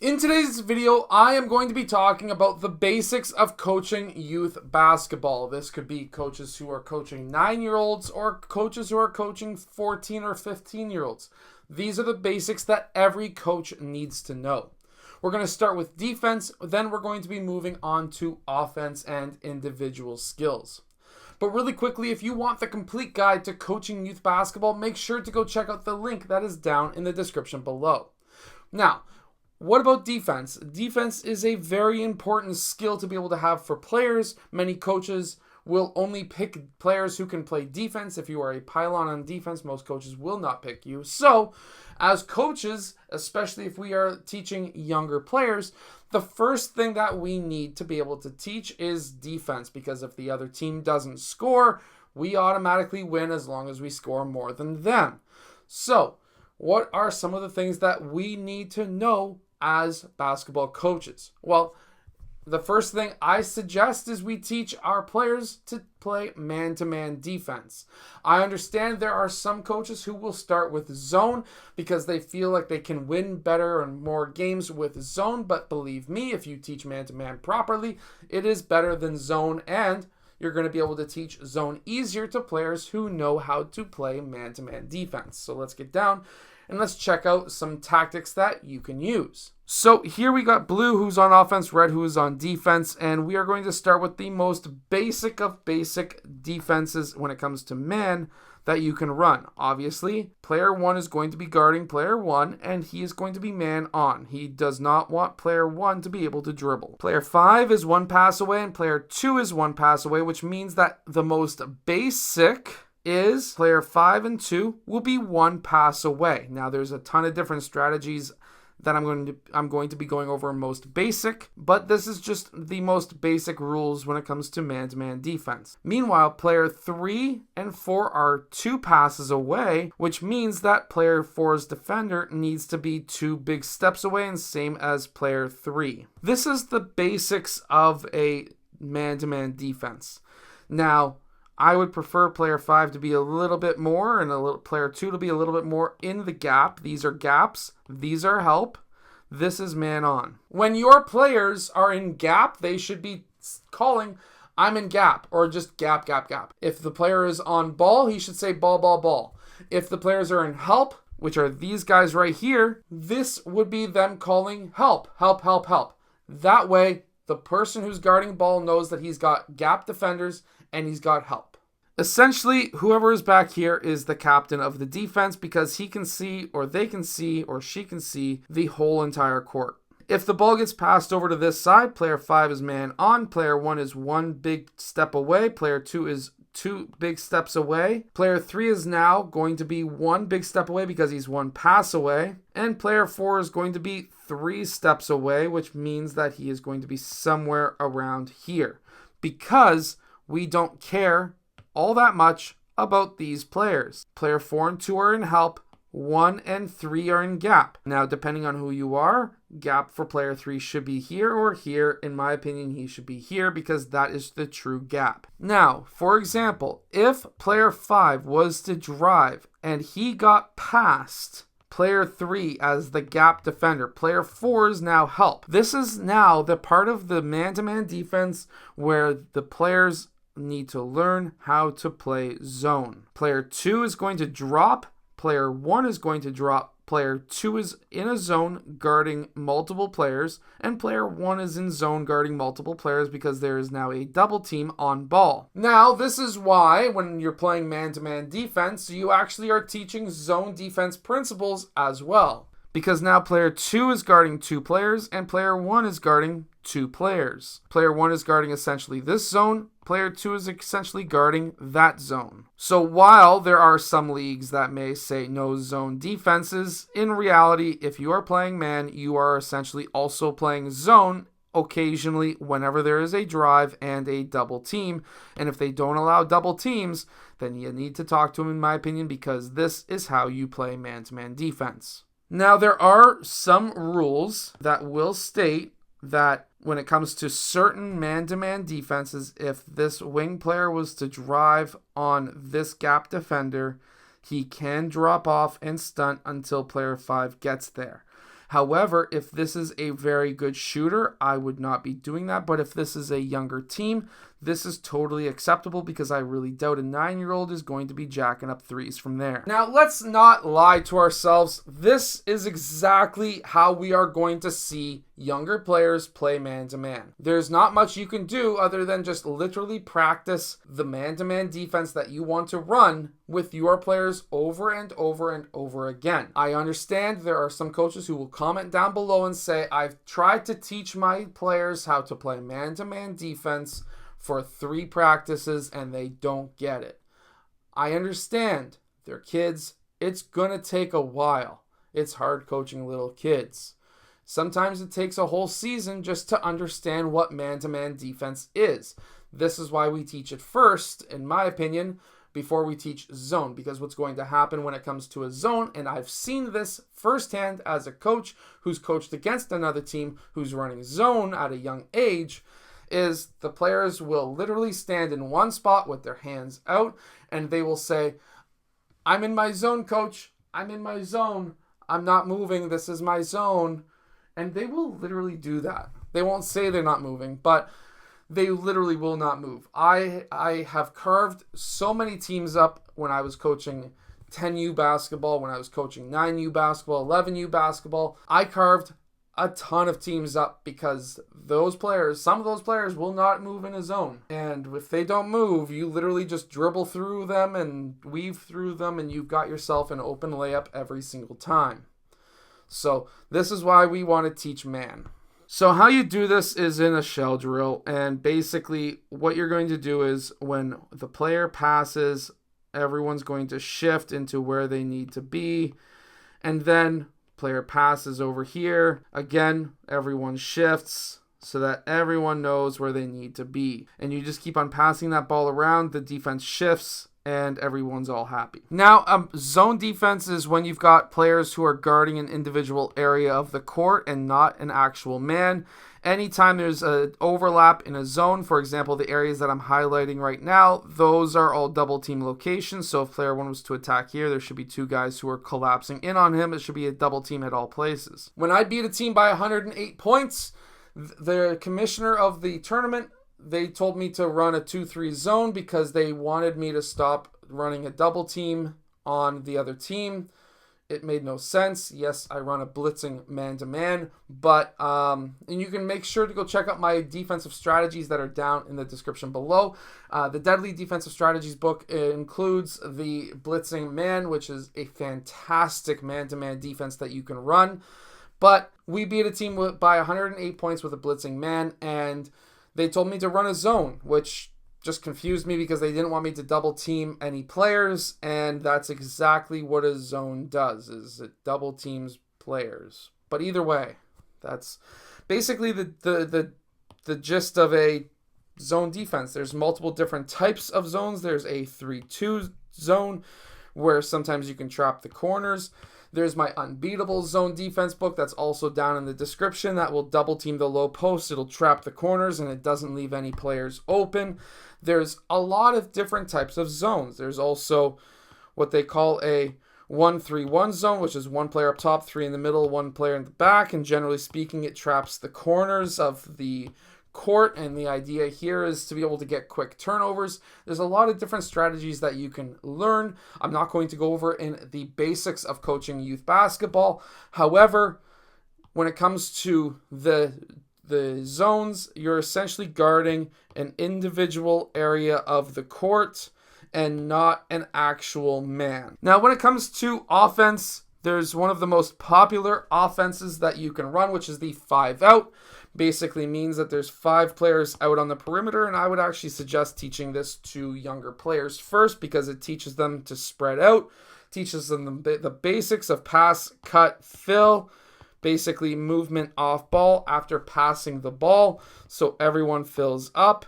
In today's video, I am going to be talking about the basics of coaching youth basketball. This could be coaches who are coaching 9-year-olds or coaches who are coaching 14 or 15-year-olds. These are the basics that every coach needs to know. We're going to start with defense, then we're going to be moving on to offense and individual skills. But really quickly, if you want the complete guide to coaching youth basketball, make sure to go check out the link that is down in the description below. Now, what about defense? Defense is a very important skill to be able to have for players. Many coaches will only pick players who can play defense. If you are a pylon on defense, most coaches will not pick you. So, as coaches, especially if we are teaching younger players, the first thing that we need to be able to teach is defense, because if the other team doesn't score, we automatically win as long as we score more than them. So, what are some of the things that we need to know as basketball coaches? Well, the first thing I suggest is we teach our players to play man-to-man defense. I understand there are some coaches who will start with zone because they feel like they can win better and more games with zone, but believe me, if you teach man-to-man properly, it is better than zone, and you're going to be able to teach zone easier to players who know how to play man-to-man defense. So let's get down and let's check out some tactics that you can use. So here we got blue, who's on offense, red, who is on defense, and we are going to start with the most basic of basic defenses when it comes to man that you can run. Obviously, player 1 is going to be guarding player 1, and he is going to be man on. He does not want player 1 to be able to dribble. Player 5 is 1 pass away, and player 2 is 1 pass away, which means that the most basic is player 5 and 2 will be 1 pass away. Now, there's a ton of different strategies that I'm going to be going over most basic, but this is just the most basic rules when it comes to man-to-man defense. Meanwhile, player 3 and 4 are 2 passes away, which means that player 4's defender needs to be 2 big steps away, and same as player 3. This is the basics of a man-to-man defense. Now, I would prefer player 5 to be a little bit more and player 2 to be a little bit more in the gap. These are gaps. These are help. This is man on. When your players are in gap, they should be calling, I'm in gap, or just gap, gap, gap. If the player is on ball, he should say ball, ball, ball. If the players are in help, which are these guys right here, this would be them calling help, help, help, help. That way, the person who's guarding ball knows that he's got gap defenders and he's got help. Essentially, whoever is back here is the captain of the defense because he can see, or they can see, or she can see the whole entire court. If the ball gets passed over to this side, player 5 is man on, player 1 is 1 big step away, player 2 is 2 big steps away. Player 3 is now going to be 1 big step away because he's 1 pass away. And player 4 is going to be 3 steps away, which means that he is going to be somewhere around here. Because we don't care all that much about these players. Player 4 and 2 are in help. 1 and 3 are in gap. Now, depending on who you are, gap for player 3 should be here or here. In my opinion, he should be here because that is the true gap. Now, for example, if player 5 was to drive and he got past player 3 as the gap defender, player 4 is now help. This is now the part of the man-to-man defense where the players need to learn how to play zone. Player 2 is going to drop, player 1 is going to drop, player 2 is in a zone guarding multiple players, and player 1 is in zone guarding multiple players because there is now a double team on ball. Now, this is why when you're playing man-to-man defense, you actually are teaching zone defense principles as well. Because now player 2 is guarding 2 players and player 1 is guarding 2 players. Player 1 is guarding essentially this zone. Player 2 is essentially guarding that zone. So while there are some leagues that may say no zone defenses, in reality, if you are playing man, you are essentially also playing zone occasionally whenever there is a drive and a double team. And if they don't allow double teams, then you need to talk to them, in my opinion, because this is how you play man-to-man defense. Now, there are some rules that will state that when it comes to certain man-to-man defenses, if this wing player was to drive on this gap defender, he can drop off and stunt until player 5 gets there. However, if this is a very good shooter, I would not be doing that. But if this is a younger team, this is totally acceptable because I really doubt a 9-year-old is going to be jacking up threes from there. Now, let's not lie to ourselves. This is exactly how we are going to see younger players play man-to-man. There's not much you can do other than just literally practice the man-to-man defense that you want to run with your players over and over and over again. I understand there are some coaches who will comment down below and say, I've tried to teach my players how to play man-to-man defense for 3 practices and they don't get it. I understand. They're kids. It's going to take a while. It's hard coaching little kids. Sometimes it takes a whole season just to understand what man-to-man defense is. This is why we teach it first, in my opinion, before we teach zone. Because what's going to happen when it comes to a zone, and I've seen this firsthand as a coach who's coached against another team who's running zone at a young age, is the players will literally stand in one spot with their hands out and they will say, I'm in my zone, coach. I'm in my zone. I'm not moving. This is my zone. And they will literally do that. They won't say they're not moving, but they literally will not move. I have carved so many teams up when I was coaching 10U basketball, when I was coaching 9U basketball, 11U basketball. I carved a ton of teams up because those players, some of those players will not move in a zone. And if they don't move, you literally just dribble through them and weave through them and you've got yourself an open layup every single time. So this is why we want to teach man. So how you do this is in a shell drill, and basically what you're going to do is when the player passes, everyone's going to shift into where they need to be, and then player passes over here. Again, everyone shifts so that everyone knows where they need to be. And you just keep on passing that ball around, the defense shifts, and everyone's all happy. Now, zone defense is when you've got players who are guarding an individual area of the court and not an actual man. Anytime there's an overlap in a zone, for example, the areas that I'm highlighting right now, those are all double team locations. So if player 1 was to attack here, there should be 2 guys who are collapsing in on him. It should be a double team at all places. When I beat a team by 108 points, the commissioner of the tournament, they told me to run a 2-3 zone because they wanted me to stop running a double team on the other team. It made no sense. Yes, I run a blitzing man-to-man, but and you can make sure to go check out my defensive strategies that are down in the description below. The Deadly Defensive Strategies book includes the blitzing man, which is a fantastic man-to-man defense that you can run. But we beat a team by 108 points with a blitzing man, and they told me to run a zone, which just confused me because they didn't want me to double team any players, and that's exactly what a zone does, is it double teams players. But either way, that's basically the gist of a zone defense. There's multiple different types of zones. There's a 3-2 zone where sometimes you can trap the corners. There's my Unbeatable Zone Defense book that's also down in the description that will double team the low post. It'll trap the corners and it doesn't leave any players open. There's a lot of different types of zones. There's also what they call a 1-3-1 zone, which is 1 player up top, 3 in the middle, 1 player in the back. And generally speaking, it traps the corners of the court, and the idea here is to be able to get quick turnovers. There's a lot of different strategies that you can learn. I'm not going to go over in the basics of coaching youth basketball. However, when it comes to the zones, you're essentially guarding an individual area of the court and not an actual man. Now, when it comes to offense, there's one of the most popular offenses that you can run, which is the 5-out. Basically means that there's 5 players out on the perimeter, and I would actually suggest teaching this to younger players first because it teaches them to spread out, teaches them the basics of pass, cut, fill, basically movement off ball after passing the ball, so everyone fills up,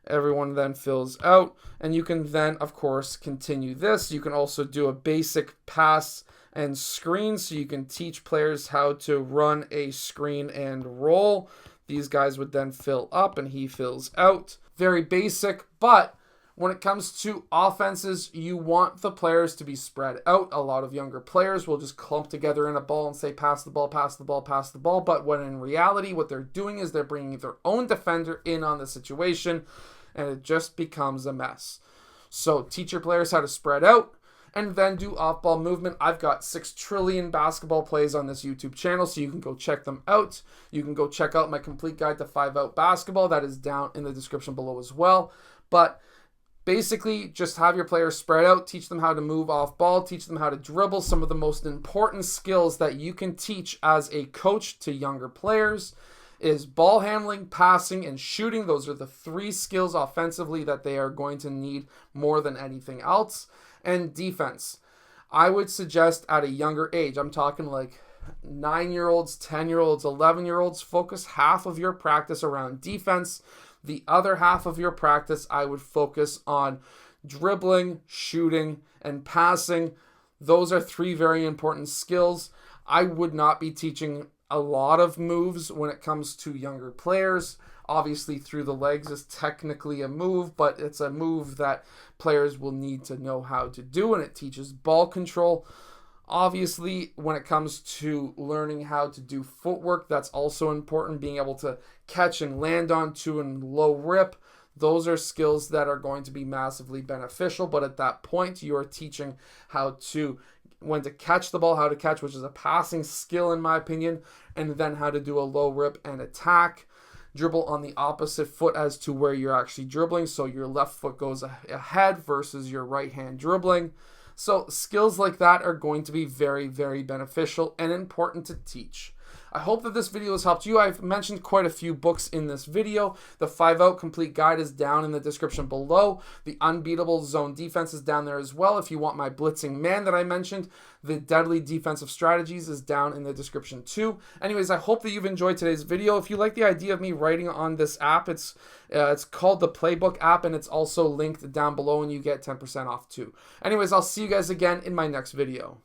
everyone then fills out, and you can then, of course, continue this. You can also do a basic pass and screen, so you can teach players how to run a screen and roll. These guys would then fill up and he fills out. Very basic, but When it comes to offenses, you want the players to be spread out. A lot of younger players will just clump together in a ball and say, pass the ball, pass the ball, pass the ball. But when in reality, what they're doing is they're bringing their own defender in on the situation, and it just becomes a mess. So teach your players how to spread out and then do off-ball movement. I've got 6 trillion basketball plays on this YouTube channel, so you can go check them out. You can go check out my complete guide to 5-out basketball. That is down in the description below as well. But basically, just have your players spread out, teach them how to move off ball, teach them how to dribble, some of the most important skills that you can teach as a coach to younger players is ball handling, passing, and shooting. Those are the 3 skills offensively that they are going to need more than anything else. And defense. I would suggest at a younger age, I'm talking like 9-year-olds, 10-year-olds, 11-year-olds, focus half of your practice around defense. The other half of your practice, I would focus on dribbling, shooting, and passing. Those are 3 very important skills. I would not be teaching a lot of moves when it comes to younger players. Obviously, through the legs is technically a move, but it's a move that players will need to know how to do, and it teaches ball control. Obviously, when it comes to learning how to do footwork, that's also important. Being able to catch and land onto and low rip, those are skills that are going to be massively beneficial. But at that point, you are teaching when to catch the ball, how to catch, which is a passing skill in my opinion, and then how to do a low rip and attack. Dribble on the opposite foot as to where you're actually dribbling, so your left foot goes ahead versus your right hand dribbling. So skills like that are going to be very, very beneficial and important to teach. I hope that this video has helped you. I've mentioned quite a few books in this video. The 5-Out Complete Guide is down in the description below. The Unbeatable Zone Defense is down there as well. If you want my Blitzing Man that I mentioned, the Deadly Defensive Strategies is down in the description too. Anyways, I hope that you've enjoyed today's video. If you like the idea of me writing on this app, it's called the Playbook app, and it's also linked down below, and you get 10% off too. Anyways, I'll see you guys again in my next video.